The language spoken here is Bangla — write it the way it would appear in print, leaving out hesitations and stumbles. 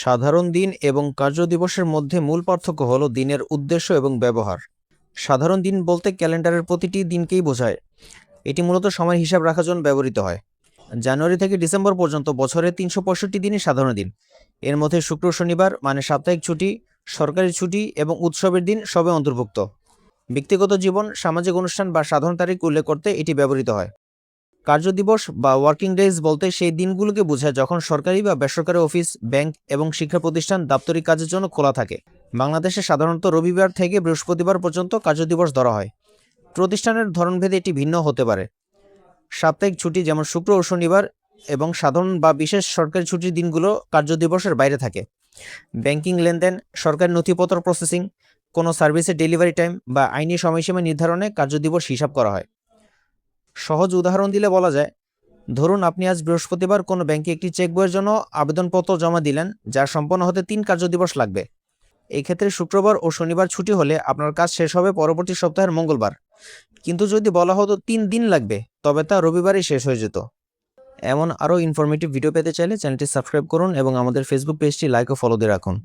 সাধারণ দিন এবং কার্যদিবসের মধ্যে মূল পার্থক্য হল দিনের উদ্দেশ্য এবং ব্যবহার। সাধারণ দিন বলতে ক্যালেন্ডারের প্রতিটি দিনকেই বোঝায়। এটি মূলত সময়ের হিসাব রাখার জন্য ব্যবহৃত হয়। জানুয়ারি থেকে ডিসেম্বর পর্যন্ত বছরে ৩৬৫ দিনই সাধারণ দিন। এর মধ্যে শুক্র শনিবার মানে সাপ্তাহিক ছুটি, সরকারি ছুটি এবং উৎসবের দিন সবে অন্তর্ভুক্ত। ব্যক্তিগত জীবন, সামাজিক অনুষ্ঠান বা সাধারণ তারিখ উল্লেখ করতে এটি ব্যবহৃত হয়। কার্যদিবস বা ওয়ার্কিং ডেজ বলতে সেই দিনগুলোকে বোঝায় যখন সরকারি বা বেসরকারি অফিস, ব্যাংক এবং শিক্ষা প্রতিষ্ঠান দাপ্তরিক কাজের জন্য খোলা থাকে। বাংলাদেশে সাধারণত রবিবার থেকে বৃহস্পতিবার পর্যন্ত কার্যদিবস ধরা হয়। প্রতিষ্ঠানের ধরনভেদে এটি ভিন্ন হতে পারে। সাপ্তাহিক ছুটি যেমন শুক্র ও শনিবার এবং সাধারণ বা বিশেষ সরকারি ছুটির দিনগুলো কার্যদিবসের বাইরে থাকে। ব্যাংকিং লেনদেন, সরকারি নথিপত্র প্রসেসিং, কোনো সার্ভিসের ডেলিভারি টাইম বা আইনি সময়সীমা নির্ধারণে কার্যদিবস হিসাব করা হয়। সহজ উদাহরণ দিলে বলা যায়, ধরুন আপনি আজ বৃহস্পতিবার কোনো ব্যাংকে একটি চেক বইয়ের জন্য আবেদনপত্র জমা দিলেন, যা সম্পন্ন হতে ৩ কার্যদিবস লাগবে। এই ক্ষেত্রে শুক্রবার ও শনিবার ছুটি হলে আপনার কাজ শেষ হবে পরবর্তী সপ্তাহের মঙ্গলবার। কিন্তু যদি বলা হতো ৩ দিন লাগবে, তবে তা রবিবারই শেষ হয়ে যেত। এমন আরও ইনফরমেটিভ ভিডিও পেতে চাইলে চ্যানেলটি সাবস্ক্রাইব করুন এবং আমাদের ফেসবুক পেজটি লাইক ও ফলো দিয়ে রাখুন।